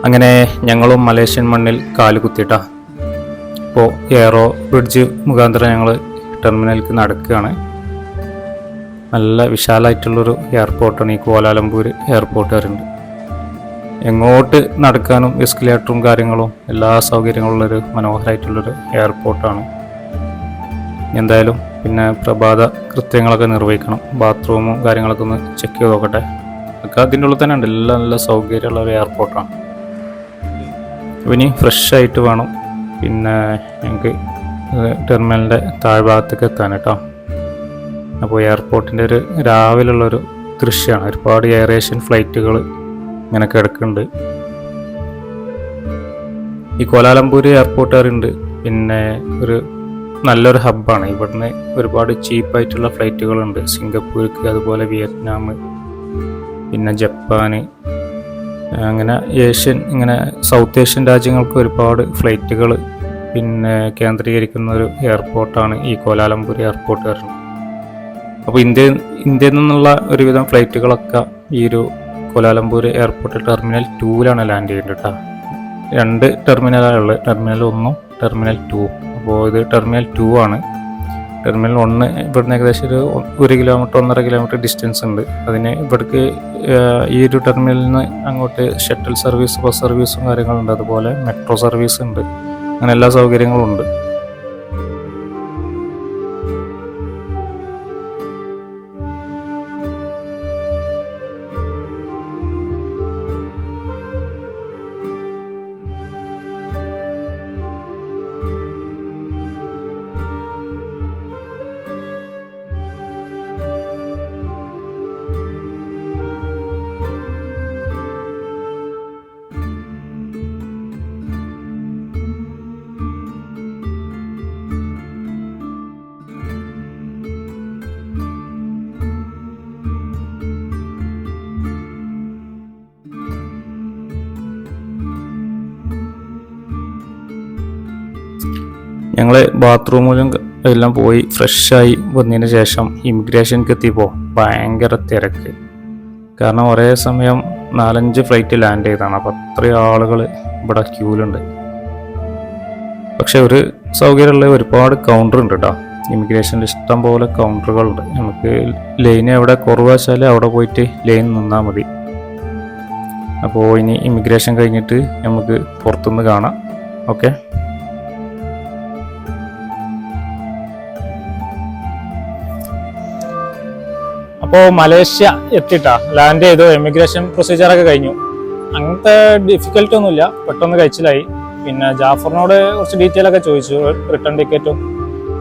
അങ്ങനെ ഞങ്ങളും മലേഷ്യൻ മണ്ണിൽ കാലുകുത്തിയിട്ടാ. ഇപ്പോൾ എയറോ ബ്രിഡ്ജ് മുഖാന്തരം ഞങ്ങൾ ടെർമിനലിലേക്ക് നടക്കുകയാണ്. നല്ല വിശാലമായിട്ടുള്ളൊരു എയർപോർട്ടാണ് ഈ കോലാലംപൂർ എയർപോർട്ട് വരുന്നത്. എങ്ങോട്ട് നടക്കാനും എസ്കലേറ്ററും കാര്യങ്ങളും എല്ലാ സൗകര്യങ്ങളുള്ളൊരു മനോഹരമായിട്ടുള്ളൊരു എയർപോർട്ടാണ്. എന്തായാലും പിന്നെ പ്രഭാത കൃത്യങ്ങളൊക്കെ നിർവഹിക്കണം. ബാത്റൂമും കാര്യങ്ങളൊക്കെ ഒന്ന് ചെക്ക് ചെയ്ത് നോക്കട്ടെ. ഒക്കെ അതിൻ്റെ ഉള്ളിൽ തന്നെ ഉണ്ട്. എല്ലാം നല്ല സൗകര്യമുള്ള ഒരു എയർപോർട്ടാണ്. അപ്പോൾ ഇനി ഫ്രഷ് ആയിട്ട് വേണം പിന്നെ ഞങ്ങൾക്ക് ടെർമിനലിൻ്റെ താഴ്ഭാഗത്തേക്ക് എത്താൻ കേട്ടോ. അപ്പോൾ എയർപോർട്ടിൻ്റെ ഒരു രാവിലുള്ളൊരു ദൃശ്യമാണ്. ഒരുപാട് എയർ ഏഷ്യൻ ഫ്ലൈറ്റുകൾ ഇങ്ങനെ കിടക്കുന്നുണ്ട്. ഈ കോലാലംപൂർ എയർപോർട്ട് ഉണ്ട് പിന്നെ ഒരു നല്ലൊരു ഹബ്ബാണ്. ഇവിടുന്ന് ഒരുപാട് ചീപ്പായിട്ടുള്ള ഫ്ലൈറ്റുകളുണ്ട് സിംഗപ്പൂർക്ക്, അതുപോലെ വിയറ്റ്നാം, പിന്നെ ജപ്പാന്, അങ്ങനെ ഇങ്ങനെ സൗത്ത് ഏഷ്യൻ രാജ്യങ്ങൾക്ക് ഒരുപാട് ഫ്ലൈറ്റുകൾ പിന്നെ കേന്ദ്രീകരിക്കുന്ന ഒരു എയർപോർട്ടാണ് ഈ കോലാലംപൂർ എയർപോർട്ട് വരുന്നത്. അപ്പോൾ ഇന്ത്യയിൽ നിന്നുള്ള ഒരുവിധം ഫ്ലൈറ്റുകളൊക്കെ ഈ ഒരു കോലാലംപൂർ എയർപോർട്ട് ടെർമിനൽ 2ലാണ് ലാൻഡ് ചെയ്യുന്നത് കേട്ടോ. 2 ടെർമിനലാണ് ഉള്ളത്, ടെർമിനൽ 1ഉം ടെർമിനൽ 2. അപ്പോൾ ഇത് ടെർമിനൽ 2 ആണ്. ടെർമിനൽ 1 ഇവിടുന്ന് ഏകദേശം ഒരു 1 കിലോമീറ്റർ 1.5 കിലോമീറ്റർ ഡിസ്റ്റൻസ് ഉണ്ട്. അതിന് ഇവിടേക്ക് ഈ ഒരു ടെർമിനലിൽ നിന്ന് അങ്ങോട്ട് ഷട്ടിൽ സർവീസ്, ബസ് സർവീസും കാര്യങ്ങളുണ്ട്, അതുപോലെ മെട്രോ സർവീസ് ഉണ്ട്, അങ്ങനെ എല്ലാ സൗകര്യങ്ങളും ഉണ്ട്. ഞങ്ങൾ ബാത്റൂമിലും എല്ലാം പോയി ഫ്രഷായി വന്നതിന് ശേഷം ഇമിഗ്രേഷനിലേക്ക് എത്തിയപ്പോൾ ഭയങ്കര തിരക്ക്. കാരണം ഒരേ സമയം 4-5 ഫ്ലൈറ്റ് ലാൻഡ് ചെയ്തതാണ്. അപ്പോൾ അത്രയും ആളുകൾ ഇവിടെ ക്യൂലുണ്ട്. പക്ഷെ ഒരു സൗകര്യമുള്ള ഒരുപാട് കൗണ്ടർ ഉണ്ട് കേട്ടോ. ഇമിഗ്രേഷനിൽ ഇഷ്ടം പോലെ കൗണ്ടറുകളുണ്ട്. നമുക്ക് ലൈൻ എവിടെ കുറവ് വെച്ചാൽ അവിടെ പോയിട്ട് ലൈൻ നിന്നാൽ മതി. അപ്പോൾ ഇനി ഇമിഗ്രേഷൻ കഴിഞ്ഞിട്ട് നമുക്ക് പുറത്തുനിന്ന് കാണാം. ഓക്കെ. അപ്പോൾ മലേഷ്യ എത്തിയിട്ടാ ലാൻഡ് ചെയ്തു. എമിഗ്രേഷൻ പ്രൊസീജിയറൊക്കെ കഴിഞ്ഞു. അങ്ങനത്തെ ഡിഫിക്കൽട്ടി ഒന്നുമില്ല, പെട്ടെന്ന് കഴിച്ചിലായി. പിന്നെ ജാഫറിനോട് കുറച്ച് ഡീറ്റെയിൽ ഒക്കെ ചോദിച്ചു, റിട്ടേൺ ടിക്കറ്റും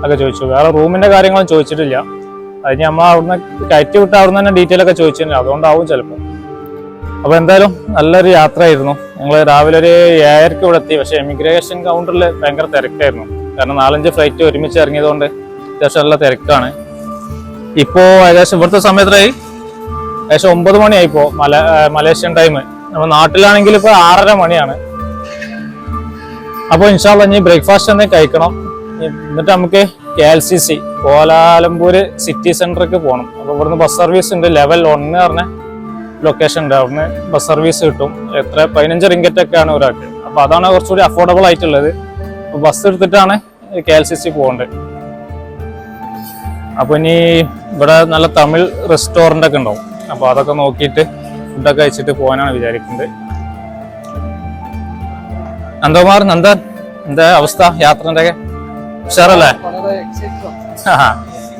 ഒക്കെ ചോദിച്ചു. വേറെ റൂമിൻ്റെ കാര്യങ്ങളും ചോദിച്ചിട്ടില്ല. അതിന് നമ്മൾ അവിടുന്ന് കയറ്റി വിട്ട് അവിടുന്ന് തന്നെ ഡീറ്റെയിൽ ഒക്കെ ചോദിച്ചിട്ടില്ല, അതുകൊണ്ടാവും ചിലപ്പോൾ. അപ്പോൾ എന്തായാലും നല്ലൊരു യാത്രയായിരുന്നു. ഞങ്ങൾ രാവിലെ ഒരു 7:30 ഇവിടെ എത്തി. പക്ഷേ എമിഗ്രേഷൻ കൗണ്ടറിൽ ഭയങ്കര തിരക്കായിരുന്നു. കാരണം 4-5 ഫ്ലൈറ്റ് ഒരുമിച്ച് ഇറങ്ങിയതുകൊണ്ട് അത്യാവശ്യം നല്ല തിരക്കാണ്. ഇപ്പോൾ ഏകദേശം ഇവിടുത്തെ സമയത്തായി ഏകദേശം 9 മണിയായിപ്പോൾ മലേഷ്യൻ ടൈം. നമ്മുടെ നാട്ടിലാണെങ്കിൽ ഇപ്പോൾ 6:30 മണിയാണ്. അപ്പോൾ ഇൻഷാ അല്ലാഹ് ഇനി ബ്രേക്ക്ഫാസ്റ്റ് തന്നെ കഴിക്കണം. എന്നിട്ട് നമുക്ക് KLCC കോലാലംപൂർ സിറ്റി സെന്ററിലേക്ക് പോകണം. അപ്പോൾ ഇവിടുന്ന് ബസ് സർവീസ് ഉണ്ട്. ലെവൽ 1 പറഞ്ഞ ലൊക്കേഷൻ ഉണ്ട്. അവിടുന്ന് ബസ് സർവീസ് കിട്ടും. എത്ര 15 റിംഗറ്റൊക്കെയാണ് ഒരാൾക്ക്. അപ്പോൾ അതാണ് കുറച്ചുകൂടി അഫോർഡബിൾ ആയിട്ടുള്ളത്. അപ്പോൾ ബസ് എടുത്തിട്ടാണ് KLCC പോകേണ്ടത്. അപ്പോൾ ഇനി ഇവിടെ നല്ല തമിഴ് റെസ്റ്റോറൻ്റ് ഒക്കെ ഉണ്ടാവും. അപ്പോൾ അതൊക്കെ നോക്കിയിട്ട് ഫുഡൊക്കെ കഴിച്ചിട്ട് പോകാനാണ് വിചാരിക്കുന്നത്. നന്ദകുമാർ, നന്ദൻ, എന്താ അവസ്ഥ യാത്രൻ്റെ ഒക്കെ? ഉഷാറല്ലേ?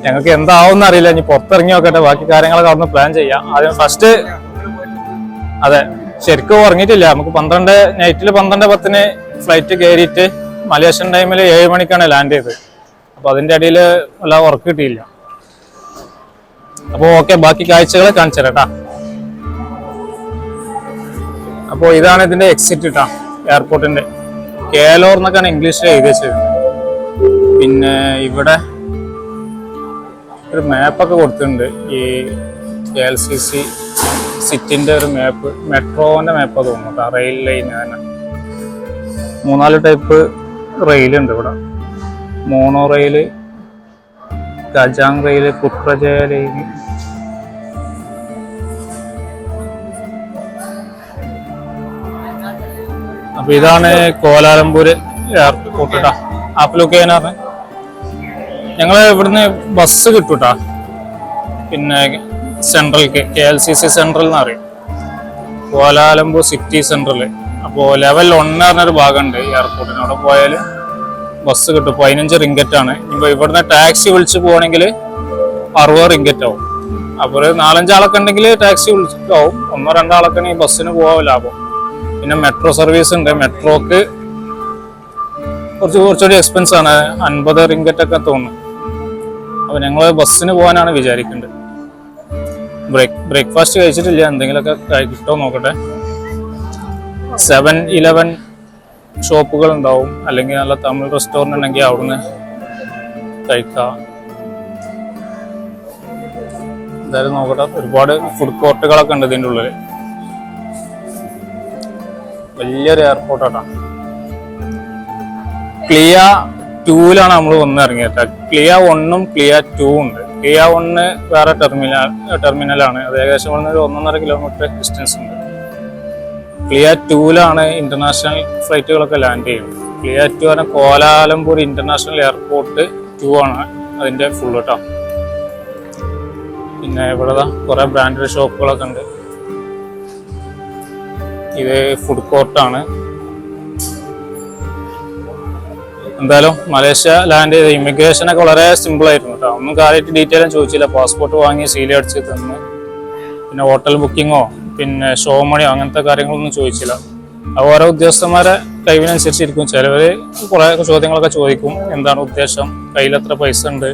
ഞങ്ങൾക്ക് എന്താവുമെന്ന് അറിയില്ല. ഇനി പുറത്തിറങ്ങി നോക്കട്ടെ, ബാക്കി കാര്യങ്ങളൊക്കെ അവിടുന്ന് പ്ലാൻ ചെയ്യാം. ആദ്യം ഫസ്റ്റ് അതെ ശരിക്കും ഉറങ്ങിയിട്ടില്ല. നമുക്ക് നൈറ്റിൽ 12:10 ഫ്ലൈറ്റ് കയറിയിട്ട് മലേഷ്യൻ ടൈമിൽ 7 മണിക്കാണ് ലാൻഡ് ചെയ്തത്. അപ്പോൾ അതിൻ്റെ ഇടയിൽ വല്ല ഉറക്കം കിട്ടിയില്ല. അപ്പോൾ ഓക്കെ, ബാക്കി കാഴ്ചകൾ കാണിച്ചു തരാം. അപ്പോൾ ഇതാണ് ഇതിൻ്റെ എക്സിറ്റ് കേട്ടോ, എയർപോർട്ടിൻ്റെ. കേലോർ എന്നൊക്കെയാണ് ഇംഗ്ലീഷിൽ എഴുതി വെച്ചിരുന്നത്. പിന്നെ ഇവിടെ ഒരു മാപ്പൊക്കെ കൊടുത്തിട്ടുണ്ട്. ഈ KLCC സിറ്റിൻ്റെ ഒരു മാപ്പ്, മെട്രോൻ്റെ മാപ്പ് തോന്നുന്നു കേട്ടോ. റെയിൽ ലൈൻ തന്നെ 3-4 ടൈപ്പ് റെയിലുണ്ട് ഇവിടെ. Mono rail, Kajang rail, Putrajaya line. അപ്പൊ ഇതാണ് കോലാലംപൂർ എയർപോർട്ട് കേട്ടോ. ആപ്പിലൊക്കെയാണ് ഞങ്ങൾ ഇവിടുന്ന് ബസ് കിട്ടൂട്ടാ. പിന്നെ സെൻട്രലിലേക്ക് KLCC സെൻട്രൽ എന്ന് പറയും, കോലാലംപൂർ സിറ്റി സെൻട്രൽ. അപ്പോൾ ലെവൽ 1 പറഞ്ഞൊരു ഭാഗമുണ്ട് എയർപോർട്ടിന്. അവിടെ പോയാൽ ബസ് കിട്ടും. 15 റിംഗറ്റാണ്. ഇപ്പോൾ ഇവിടുന്ന് ടാക്സി വിളിച്ച് പോകണമെങ്കിൽ 60 റിംഗറ്റ് ആവും. അപ്പോൾ ഒരു 4-5 ആളൊക്കെ ഉണ്ടെങ്കിൽ ടാക്സി വിളിച്ചിട്ടാവും. 1-2 ആളൊക്കെ ഈ ബസ്സിന് പോകാൻ ലാഭം. പിന്നെ മെട്രോ സർവീസ് ഉണ്ട്. മെട്രോക്ക് കുറച്ചുകൂടി എക്സ്പെൻസ് ആണ്, 50 റിങ്കറ്റൊക്കെ തോന്നുന്നു. അപ്പോൾ ഞങ്ങൾ ബസ്സിന് പോകാനാണ് വിചാരിക്കുന്നത്. ബ്രേക്ക്ഫാസ്റ്റ് കഴിച്ചിട്ടില്ല, എന്തെങ്കിലുമൊക്കെ കിട്ടുമോ നോക്കട്ടെ. 7-11 ഷോപ്പുകൾ ഉണ്ടാവും, അല്ലെങ്കിൽ നല്ല തമിഴ് റെസ്റ്റോറൻറ്റ് ഉണ്ടെങ്കിൽ അവിടുന്ന് കഴിക്കാം. എന്തായാലും നോക്കട്ടെ. ഒരുപാട് ഫുഡ് കോർട്ടുകളൊക്കെ ഉണ്ട് ഇതിൻ്റെ ഉള്ളിൽ. വലിയൊരു എയർപോർട്ടാണ്. ക്ലിയ 2-ലാണ് നമ്മൾ ഇറങ്ങിയത്. ക്ലിയ 1-ഉം ക്ലിയ 2-ഉം ഉണ്ട്. ക്ലിയ 1 വേറെ ടെർമിനലാണ്. അത് ഏകദേശം ഒരു 1.5 കിലോമീറ്റർ ഡിസ്റ്റൻസ് ഉണ്ട്. ക്ലിയ 2-ലാണ് ഇന്റർനാഷണൽ ഫ്ലൈറ്റുകളൊക്കെ ലാൻഡ് ചെയ്യുന്നത്. ക്ലിയ 2 പറഞ്ഞാൽ കോലാലംപൂർ ഇന്റർനാഷണൽ എയർപോർട്ട് 2 ആണ് അതിന്റെ ഫുൾ കേട്ടോ. പിന്നെ ഇവിടെ കുറെ ബ്രാൻഡഡ് ഷോപ്പുകളൊക്കെ ഉണ്ട്. ഇത് ഫുഡ് കോർട്ടാണ്. എന്തായാലും മലേഷ്യ ലാൻഡ് ചെയ്ത ഇമിഗ്രേഷനൊക്കെ വളരെ സിമ്പിൾ ആയിരുന്നു കേട്ടോ. ഒന്നും കാര്യമായിട്ട് ഡീറ്റെയിലും ചോദിച്ചില്ല. പാസ്പോർട്ട് വാങ്ങി സീൽ അടിച്ച് തന്ന്, പിന്നെ ഹോട്ടൽ ബുക്കിങ്ങോ പിന്നെ ഷോ മണിയോ അങ്ങനത്തെ കാര്യങ്ങളൊന്നും ചോദിച്ചില്ല. അത് ഓരോ ഉദ്യോഗസ്ഥന്മാരെ കഴിവിനനുസരിച്ചിരിക്കും. ചിലവർ കുറേ ചോദ്യങ്ങളൊക്കെ ചോദിക്കും. എന്താണ് ഉദ്ദേശം, കയ്യിൽ എത്ര പൈസ ഉണ്ട്,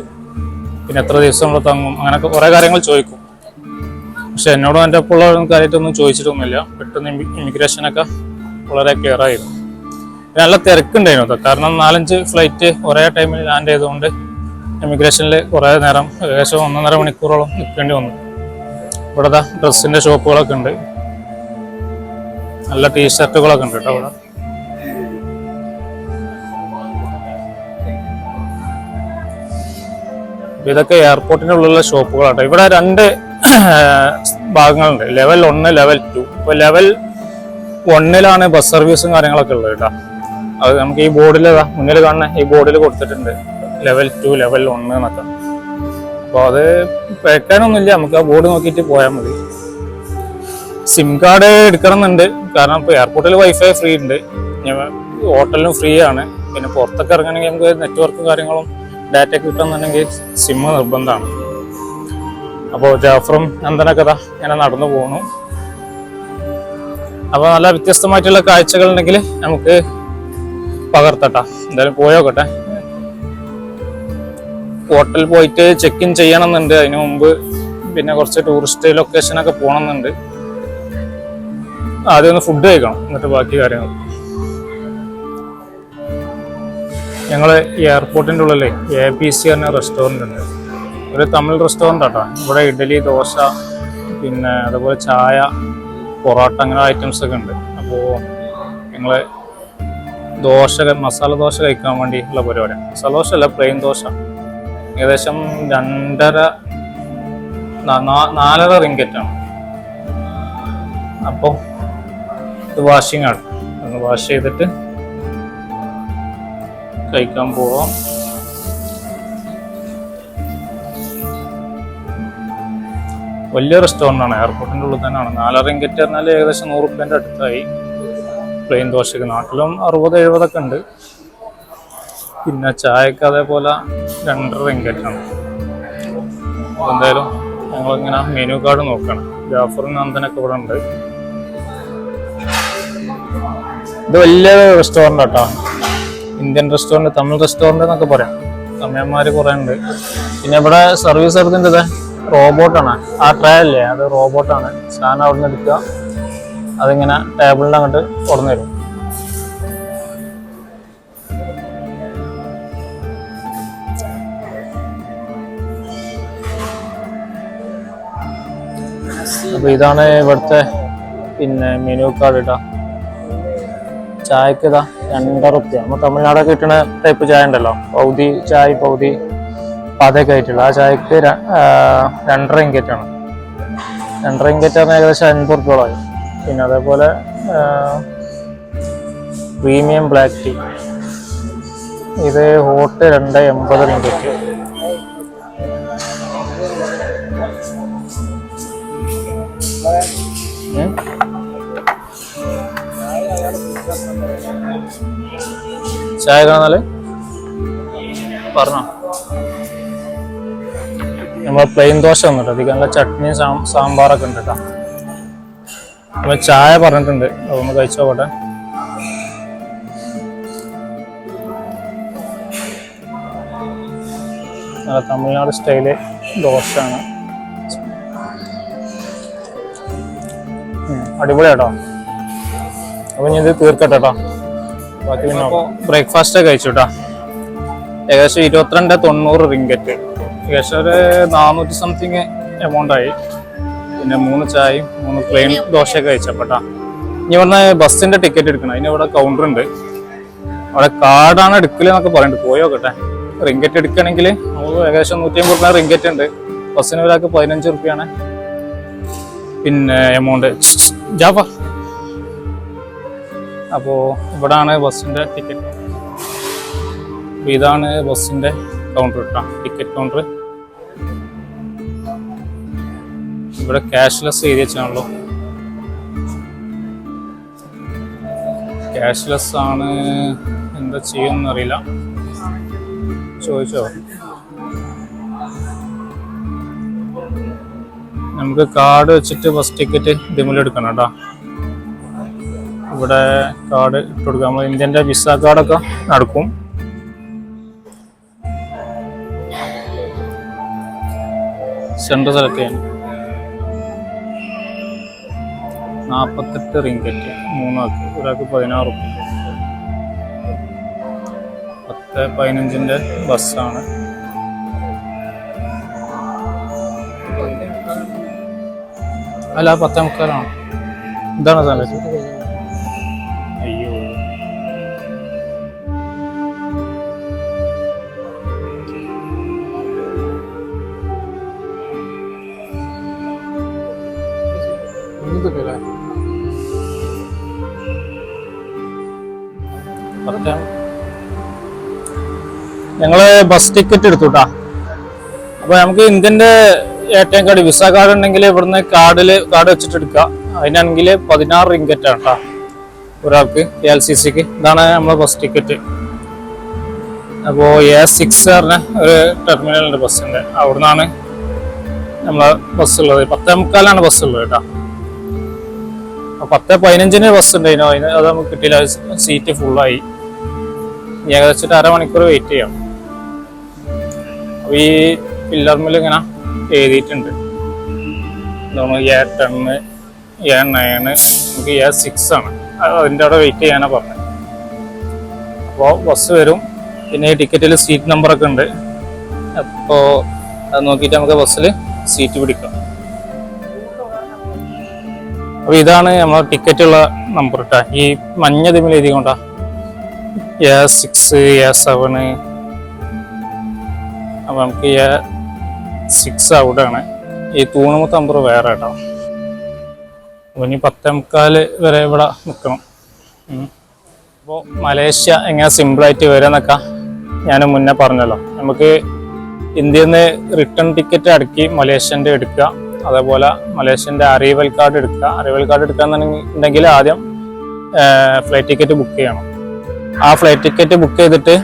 പിന്നെ എത്ര ദിവസം നമ്മൾ തങ്ങും, അങ്ങനെയൊക്കെ കുറേ കാര്യങ്ങൾ ചോദിക്കും. പക്ഷെ എന്നോടും എൻ്റെ ഒപ്പമുള്ള കാര്യമായിട്ടൊന്നും ചോദിച്ചിട്ടൊന്നുമില്ല. പെട്ടെന്ന് ഇമിഗ്രേഷനൊക്കെ വളരെ ക്ലിയർ ആയിരുന്നു. നല്ല തിരക്കുണ്ടായിരുന്നു കാരണം 4-5 ഫ്ലൈറ്റ് ഒരേ ടൈമിൽ ലാൻഡ് ചെയ്തുകൊണ്ട് ഇമിഗ്രേഷനിൽ കുറേ നേരം, ഏകദേശം 1.5 മണിക്കൂറോളം നിൽക്കേണ്ടി വന്നു. ഇവിടെ ഡ്രസ്സിൻ്റെ ഷോപ്പുകളൊക്കെ ഉണ്ട്. നല്ല ടീഷർട്ടുകളൊക്കെ ഉണ്ട് കേട്ടോ ഇവിടെ. ഇതൊക്കെ എയർപോർട്ടിൻ്റെ ഉള്ളിലുള്ള ഷോപ്പുകളാട്ടോ. ഇവിടെ 2 ഭാഗങ്ങളുണ്ട്, ലെവൽ 1, ലെവൽ 2. ഇപ്പോൾ ലെവൽ 1-ലാണ് ബസ് സർവീസും കാര്യങ്ങളൊക്കെ ഉള്ളത് കേട്ടോ. അത് നമുക്ക് ഈ ബോർഡിൽ മുന്നിൽ കാണുന്ന ഈ ബോർഡിൽ കൊടുത്തിട്ടുണ്ട് ലെവൽ 2, ലെവൽ 1 എന്നൊക്കെ. അപ്പോൾ അത് വെക്കാനൊന്നുമില്ല, നമുക്ക് ആ ബോർഡ് നോക്കിയിട്ട് പോയാൽ മതി. സിം കാർഡ് എടുക്കണം എന്നുണ്ട്, കാരണം ഇപ്പോൾ എയർപോർട്ടിൽ വൈഫൈ ഫ്രീ ഉണ്ട്, ഹോട്ടലിലും ഫ്രീ ആണ്. പിന്നെ പുറത്തൊക്കെ ഇറങ്ങണമെങ്കിൽ നമുക്ക് നെറ്റ്വർക്കും കാര്യങ്ങളും ഡാറ്റ കിട്ടുന്നുണ്ടെങ്കിൽ സിം നിർബന്ധമാണ്. അപ്പോൾ ജാഫറും നന്ദനൊക്കെ ഇങ്ങനെ നടന്നു പോകുന്നു. അപ്പോൾ നല്ല വ്യത്യസ്തമായിട്ടുള്ള കാഴ്ചകൾ ഉണ്ടെങ്കിൽ നമുക്ക് പകർത്തട്ടാ. എന്തായാലും പോയോക്കട്ടെ. ഹോട്ടലിൽ പോയിട്ട് ചെക്ക് ഇൻ ചെയ്യണമെന്നുണ്ട്. അതിന് മുമ്പ് പിന്നെ കുറച്ച് ടൂറിസ്റ്റ് ലൊക്കേഷനൊക്കെ പോകണമെന്നുണ്ട്. ആദ്യം ഒന്ന് ഫുഡ് കഴിക്കണം, എന്നിട്ട് ബാക്കി കാര്യങ്ങൾ. ഞങ്ങൾ എയർപോർട്ടിൻ്റെ ഉള്ളിൽ ABC പറഞ്ഞ റെസ്റ്റോറൻ്റ് ഉണ്ട്. ഒരു തമിഴ് റെസ്റ്റോറൻ്റ് ആട്ടോ. ഇവിടെ ഇഡ്ഡലി, ദോശ, പിന്നെ അതുപോലെ ചായ, പൊറോട്ട, അങ്ങനെ ഐറ്റംസ് ഒക്കെ ഉണ്ട്. അപ്പോൾ ഞങ്ങൾ മസാല ദോശ കഴിക്കാൻ വേണ്ടി ഉള്ള പരിപാടിയാണ്. മസാല ദോശ അല്ല, പ്ലെയിൻ ദോശ. ഏകദേശം 4.5 റിങ്കറ്റാണ്. അപ്പോൾ ഇത് വാഷിംഗ് ആണ്. ഒന്ന് വാഷ് ചെയ്തിട്ട് കഴിക്കാൻ പോവാം. വലിയ റെസ്റ്റോറൻ്റ് ആണ്, എയർപോർട്ടിൻ്റെ ഉള്ളിൽ തന്നെയാണ്. 4 റിങ്കറ്റ് പറഞ്ഞാൽ ഏകദേശം 100 രൂപേൻ്റെ അടുത്തായി. പ്ലെയിൻ ദോശക്ക് നാട്ടിലും 60-70 ഉണ്ട്. പിന്നെ ചായക്ക് അതേപോലെ 2.5 റിങ്കറ്റാണ്. എന്തായാലും ഞങ്ങളിങ്ങനെ മെനു കാർഡ് നോക്കണം. ജാഫറും നന്ദനൊക്കെ ഇവിടെ ഉണ്ട്. ഇത് വലിയ റെസ്റ്റോറൻ്റ് ആട്ടോ. ഇന്ത്യൻ റെസ്റ്റോറൻറ്റ്, തമിഴ് റെസ്റ്റോറൻറ്റ് എന്നൊക്കെ പറയാം. തമിഴന്മാർ കുറേ ഉണ്ട്. പിന്നെ ഇവിടെ സർവീസ് എടുത്തിൻ്റെ റോബോട്ടാണ്. ആ ട്രേ അല്ലേ, അത് റോബോട്ടാണ്. സാധനം അവിടെ നിന്ന് എടുക്കുക, അതിങ്ങനെ ടേബിളിൽ അങ്ങോട്ട് തുറന്നു തരും. അപ്പോൾ ഇതാണ് ഇവിടുത്തെ പിന്നെ മെനു കാർഡ് ഇട്ടാ. ചായക്ക് 2.5 രൂപ. നമ്മൾ തമിഴ്നാടൊക്കെ കിട്ടുന്ന ടൈപ്പ് ചായ ഉണ്ടല്ലോ, പൗതി ചായ പൗതി പാതൊക്കെ ആയിട്ടുള്ള ആ ചായക്ക് 2.5 റിങ്കറ്റാണ്. 2.5 റിങ്കറ്റ് പറഞ്ഞാൽ ഏകദേശം 50 രൂപയോളമായി. പിന്നെ അതേപോലെ പ്രീമിയം ബ്ലാക്ക് ടീ, ഇത് ഹോട്ട് 2.80 റിങ്കറ്റ്. ചായ കാണാല് പറഞ്ഞോ. നമ്മൾ പ്ലെയിൻ ദോശ വന്നിട്ട് അധികം നല്ല ചട്നിയും സാമ്പാറൊക്കെ ഉണ്ട് കേട്ടോ. അപ്പൊ ചായ പറഞ്ഞിട്ടുണ്ട്, അതൊന്ന് കഴിച്ചു നോക്കട്ടെ. തമിഴ്നാട് സ്റ്റൈല് ദോശയാണ്, അടിപൊളിയാട്ടോ. അപ്പൊ ഞാൻ ഇത് തീർക്കട്ടെ കേട്ടോ. ബാക്കി പിന്നെ ബ്രേക്ക്ഫാസ്റ്റ് കഴിച്ചു കേട്ടോ. ഏകദേശം 2290 റിങ്കറ്റ്, ഏകദേശം ഒരു 400 സംതിങ് എമൗണ്ട് ആയി. പിന്നെ 3 ചായയും 3 പ്ലെയിൻ ദോശയൊക്കെ കഴിച്ചപ്പോട്ടാ. ഇനി ഇവിടുന്ന് ബസ്സിന്റെ ടിക്കറ്റ് എടുക്കണം. അതിന് ഇവിടെ കൗണ്ടർ ഉണ്ട്, അവിടെ കാർഡാണ് എടുക്കലെന്നൊക്കെ പറയുന്നുണ്ട്. പോയി നോക്കട്ടെ. റിങ്കറ്റ് എടുക്കണമെങ്കിൽ നമുക്ക് ഏകദേശം 150 രൂപ റിങ്കറ്റ് ഉണ്ട്. ബസ്സിന് ഒരാൾക്ക് 15 റുപ്യാണ് പിന്നെ എമൗണ്ട്. ജാഫ അപ്പോ ഇവിടാണ് ബസ്സിന്റെ ടിക്കറ്റ്. ഇതാണ് ബസ്സിന്റെ കൗണ്ടർ കേട്ടോ, ടിക്കറ്റ് കൗണ്ടർ. ഇവിടെ ക്യാഷ്ലെസ് എഴുതി വെച്ചാണല്ലോ, ക്യാഷ്ലെസ് ആണ്. എന്താ ചെയ്യുമെന്ന് അറിയില്ല, ചോദിച്ചോ. നമുക്ക് കാർഡ് വെച്ചിട്ട് ബസ് ടിക്കറ്റ് ഇതിമെടുക്കണം കേട്ടോ. ഇവിടെ കാർഡ് ഇട്ട് കൊടുക്കാം. നമ്മൾ ഇന്ത്യൻ്റെ വിസ കാർഡൊക്കെ നടക്കും. സെൻറ്റർ സെലക്ട് ചെയ്യാൻ 48 റിങ്കറ്റ് 3 ആൾക്ക്, ഒരാൾക്ക് 16 റുപ്യ. 10:15 ബസ്സാണ്. അല്ല 10:45. ഇതാണ് സമയത്ത്. അയ്യോ, ഞങ്ങള് ബസ് ടിക്കറ്റ് എടുത്തുട്ടാ. അപ്പൊ നമുക്ക് ഇന്ത്യന്റെ ATM കാർഡ്, വിസ കാർഡ് ഉണ്ടെങ്കിൽ ഇവിടുന്ന് കാർഡ് വെച്ചിട്ട് എടുക്കുക. അതിനാണെങ്കിൽ 16 റിങ്കറ്റ് ആണ് കേട്ടോ ഒരാൾക്ക്, ALCCക്ക്. ഇതാണ് നമ്മളെ ബസ് ടിക്കറ്റ്. അപ്പോൾ A6 പറഞ്ഞ ഒരു ടെർമിനലുണ്ട് ബസ്സിന്റെ, അവിടുന്നാണ് നമ്മളെ ബസ് ഉള്ളത്. 10:45 ബസ് ഉള്ളത് കേട്ടോ. 10:15 ബസ് ഉണ്ടായിരുന്നു, അത് നമുക്ക് കിട്ടിയില്ല, സീറ്റ് ഫുള്ളായി. ഏകദേശം 1/2 മണിക്കൂർ വെയിറ്റ് ചെയ്യാം. അപ്പൊ ഈ പില്ലർമിൽ ഇങ്ങനെ എഴുതിയിട്ടുണ്ട്, A10 A9, നമുക്ക് A6 ആണ്. അതിൻ്റെ അവിടെ വെയിറ്റ് ചെയ്യാനാണ് പറഞ്ഞത്. അപ്പോൾ ബസ് വരും. പിന്നെ ഈ ടിക്കറ്റിൽ സീറ്റ് നമ്പറൊക്കെ ഉണ്ട്. അപ്പോൾ അത് നോക്കിയിട്ട് നമുക്ക് ബസ്സിൽ സീറ്റ് പിടിക്കാം. അപ്പോൾ ഇതാണ് നമ്മളെ ടിക്കറ്റുള്ള നമ്പർ കേട്ടോ. ഈ മഞ്ഞ ഇതിൽ എഴുതിക്കൊണ്ടാ A6 A7. അപ്പോൾ നമുക്ക് A6 അവിടെയാണ്. ഈ തൂണുമത്തെ നമ്പർ വേറെ കേട്ടോ. അപ്പോൾ ഇനി 10:45 വരെ ഇവിടെ നിൽക്കണം. അപ്പോൾ മലേഷ്യ എങ്ങനെ സിമ്പിളായിട്ട് വരാന്നൊക്കെ ഞാൻ മുന്നേ പറഞ്ഞല്ലോ. നമുക്ക് ഇന്ത്യയിൽ നിന്ന് റിട്ടേൺ ടിക്കറ്റ് അടക്കി മലേഷ്യൻ്റെ എടുക്കുക, അതേപോലെ മലേഷ്യൻ്റെ അറൈവൽ കാർഡ് എടുക്കുക. അറൈവൽ കാർഡ് എടുക്കാന്നുണ്ടെങ്കിൽ ആദ്യം ഫ്ലൈറ്റ് ടിക്കറ്റ് ബുക്ക് ചെയ്യണം. ആ ഫ്ലൈറ്റ് ടിക്കറ്റ് ബുക്ക് ചെയ്തിട്ട്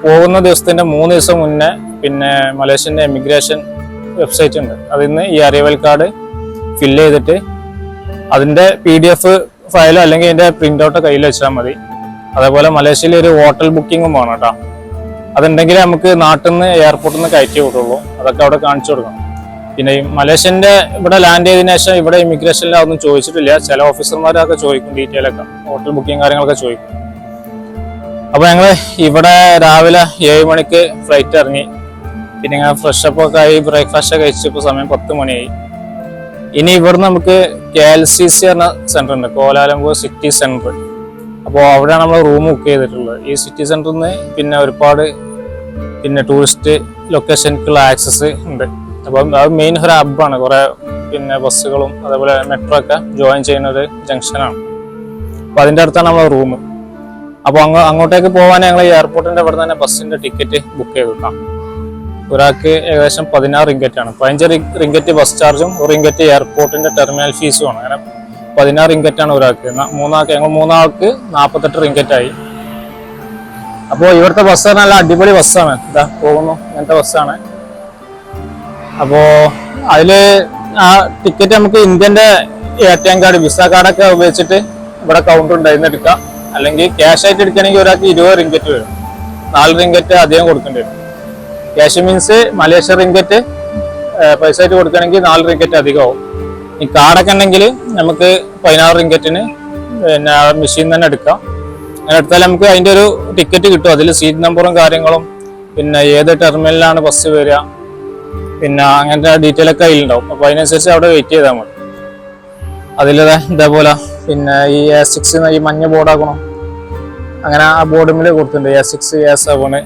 പോകുന്ന ദിവസത്തിൻ്റെ 3 ദിവസം മുന്നേ പിന്നെ മലേഷ്യൻ്റെ എമിഗ്രേഷൻ വെബ്സൈറ്റ് ഉണ്ട്, അതിന്ന് ഈ അറൈവൽ കാർഡ് ഫില്ല് ചെയ്തിട്ട് അതിൻ്റെ PDF ഫയലോ അല്ലെങ്കിൽ അതിൻ്റെ പ്രിൻ്റ് ഔട്ടോ കയ്യിൽ വെച്ചാൽ മതി. അതേപോലെ മലേഷ്യയിൽ ഒരു ഹോട്ടൽ ബുക്കിങ്ങും വേണം കേട്ടോ. അതുണ്ടെങ്കിൽ നമുക്ക് നാട്ടിൽ നിന്ന് എയർപോർട്ടിൽ നിന്ന് കയറ്റി വിടുള്ളൂ. അതൊക്കെ അവിടെ കാണിച്ചു കൊടുക്കണം. പിന്നെ ഈ മലേഷ്യൻ്റെ ഇവിടെ ലാൻഡ് ചെയ്തതിനു ശേഷം ഇവിടെ ഇമിഗ്രേഷനിൽ അതൊന്നും ചോദിച്ചിട്ടില്ല. ചില ഓഫീസർമാരൊക്കെ ചോദിക്കും, ഡീറ്റെയിലൊക്കെ ഹോട്ടൽ ബുക്കിംഗ് കാര്യങ്ങളൊക്കെ ചോദിക്കും. അപ്പോൾ ഞങ്ങൾ ഇവിടെ രാവിലെ 7 മണിക്ക് ഫ്ലൈറ്റ് ഇറങ്ങി. പിന്നെ ഞങ്ങൾ ഫ്രഷപ്പ് ഒക്കെ ആയി ബ്രേക്ക്ഫാസ്റ്റ് ഒക്കെ കഴിച്ചപ്പോൾ സമയം 10 മണിയായി. ഇനി ഇവിടുന്ന് നമുക്ക് KLCC എന്ന സെൻറ്റർ ഉണ്ട്, കോലാലംപൂർ സിറ്റി സെൻറ്റർ. അപ്പോൾ അവിടെയാണ് നമ്മൾ റൂം ബുക്ക് ചെയ്തിട്ടുള്ളത്. ഈ സിറ്റി സെൻറ്ററിൽ നിന്ന് പിന്നെ ഒരുപാട് പിന്നെ ടൂറിസ്റ്റ് ലൊക്കേഷനിലേക്കുള്ള ആക്സസ് ഉണ്ട്. അപ്പം അത് മെയിൻ ഒരു ഹബ്ബാണ്. കുറേ പിന്നെ ബസ്സുകളും അതേപോലെ മെട്രോ ഒക്കെ ജോയിൻ ചെയ്യുന്ന ഒരു ജംഗ്ഷനാണ്. അപ്പോൾ അതിൻ്റെ അടുത്താണ് നമ്മളെ റൂം. അപ്പോൾ അങ്ങോട്ടേക്ക് പോകാൻ ഞങ്ങൾ എയർപോർട്ടിൻ്റെ അവിടെ തന്നെ ബസ്സിൻ്റെ ടിക്കറ്റ് ബുക്ക് ചെയ്തിട്ടാം. ഒരാൾക്ക് ഏകദേശം 16 റിങ്കറ്റാണ്. 15 റിങ്കറ്റ് ബസ് ചാർജും 1 റിങ്കറ്റ് എയർപോർട്ടിൻ്റെ ടെർമിനൽ ഫീസുമാണ്. അങ്ങനെ 16 റിങ്കറ്റാണ് ഒരാൾക്ക്. ഞങ്ങൾ 3 ആൾക്ക് 48 റിങ്കറ്റായി. അപ്പോൾ ഇവിടുത്തെ ബസ് നല്ല അടിപൊളി ബസ്സാണ്. ഇതാ പോകുന്നു, ഇങ്ങനത്തെ ബസ്സാണ്. അപ്പോൾ അതിൽ ആ ടിക്കറ്റ് നമുക്ക് ഇന്ത്യൻ്റെ ATM കാർഡ് വിസ കാർഡൊക്കെ ഉപയോഗിച്ചിട്ട് ഇവിടെ കൗണ്ടർ ഉണ്ട്, അതിന് എടുക്കാം. അല്ലെങ്കിൽ ക്യാഷ് ആയിട്ട് എടുക്കണമെങ്കിൽ ഒരാൾക്ക് 20 റിങ്കറ്റ് വരും. 4 റിങ്കറ്റ് അധികം കൊടുക്കേണ്ടി വരും. ക്യാഷ് മീൻസ് മലേഷ്യ റിങ്കറ്റ് പൈസ ആയിട്ട് കൊടുക്കണമെങ്കിൽ 4 റിങ്കറ്റ് അധികമാവും. ഈ കാർഡൊക്കെ ഉണ്ടെങ്കിൽ നമുക്ക് 16 റിങ്കറ്റിന് പിന്നെ മെഷീൻ തന്നെ എടുക്കാം. അങ്ങനെ എടുത്താൽ നമുക്ക് അതിൻ്റെ ഒരു ടിക്കറ്റ് കിട്ടും. അതിൽ സീറ്റ് നമ്പറും കാര്യങ്ങളും, പിന്നെ ഏത് ടെർമിനലിലാണ് ബസ് വരിക, പിന്നെ അങ്ങനത്തെ ഡീറ്റെയിൽ ഒക്കെ അതിലുണ്ടാവും. അപ്പോൾ അതിനനുസരിച്ച് അവിടെ വെയിറ്റ് ചെയ്താൽ മതി. അതിൽ ഇതേപോലെ പിന്നെ ഈ A6 ഈ മഞ്ഞ ബോർഡാക്കണം. അങ്ങനെ ആ ബോർഡിൽ കൊടുത്തിട്ടുണ്ട് A6 A7.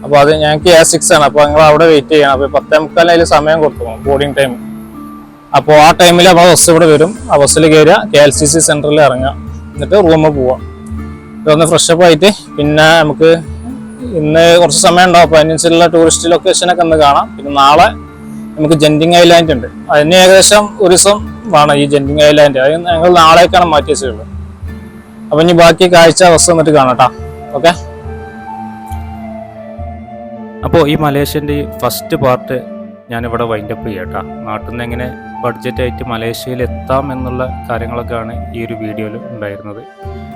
അപ്പോൾ അത് ഞങ്ങൾക്ക് A6 ആണ്. അപ്പോൾ നിങ്ങൾ അവിടെ വെയിറ്റ് ചെയ്യണം. അപ്പോൾ 10:45 അതിൽ സമയം കൊടുക്കണം ബോർഡിങ് ടൈം. അപ്പോൾ ആ ടൈമിൽ നമ്മൾ ബസ് ഇവിടെ വരും. ആ ബസ്സിൽ കയറുക, KLCC സെൻറ്ററിൽ ഇറങ്ങുക, എന്നിട്ട് റൂമിൽ പോവുക. ഇതൊന്ന് ഫ്രഷപ്പ് ആയിട്ട് പിന്നെ നമുക്ക് ഇന്ന് കുറച്ച് സമയം ഉണ്ടാവും. അപ്പോൾ അതിനനുസരിച്ചുള്ള ടൂറിസ്റ്റ് ലൊക്കേഷനൊക്കെ ഒന്ന് കാണാം. പിന്നെ നാളെ നമുക്ക് ജെൻറ്റിങ് ഐലാൻഡ് ഉണ്ട്. അതിന് ഏകദേശം ഒരു ദിവസം വേണം ഈ ജെൻറ്റിങ് ഐലാൻഡ്. അത് ഞങ്ങൾ നാളേക്കാണ് മാറ്റി വെച്ചിട്ടുള്ളത്. അപ്പം ഇനി ബാക്കി കാഴ്ച ബസ് വന്നിട്ട് കാണാം കേട്ടോ. ഓക്കെ. അപ്പോൾ ഈ മലേഷ്യൻ്റെ ഈ ഫസ്റ്റ് പാർട്ട് ഞാനിവിടെ വൈൻഡപ്പ് ചെയ്യാം കേട്ടോ. നാട്ടിൽ നിന്ന് എങ്ങനെ ബഡ്ജറ്റായിട്ട് മലേഷ്യയിൽ എത്താം എന്നുള്ള കാര്യങ്ങളൊക്കെയാണ് ഈ ഒരു വീഡിയോയിൽ ഉണ്ടായിരുന്നത്.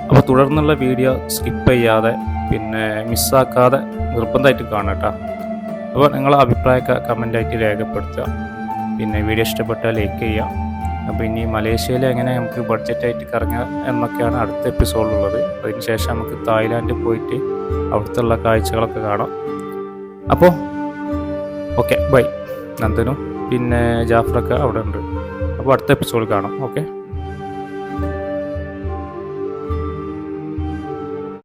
അപ്പോൾ തുടർന്നുള്ള വീഡിയോ സ്കിപ്പ് ചെയ്യാതെ പിന്നെ മിസ്സാക്കാതെ നിർബന്ധമായിട്ട് കാണാം കേട്ടോ. അപ്പോൾ നിങ്ങളെ അഭിപ്രായമൊക്കെ കമൻ്റായിട്ട് രേഖപ്പെടുത്തുക. പിന്നെ വീഡിയോ ഇഷ്ടപ്പെട്ടാൽ ലൈക്ക് ചെയ്യുക. അപ്പോൾ ഇനി മലേഷ്യയിൽ എങ്ങനെ നമുക്ക് ബഡ്ജറ്റായിട്ട് കറങ്ങുക എന്നൊക്കെയാണ് അടുത്ത എപ്പിസോഡിലുള്ളത്. അതിനുശേഷം നമുക്ക് തായ്ലാൻഡ് പോയിട്ട് അവിടുത്തെ കാഴ്ചകളൊക്കെ കാണാം. അപ്പോൾ ഓക്കെ, ബൈ. നന്ദനും പിന്നെ ജാഫറൊക്കെ അവിടെ ഉണ്ട്. അപ്പോൾ അടുത്ത എപ്പിസോഡ് കാണാം. ഓക്കെ.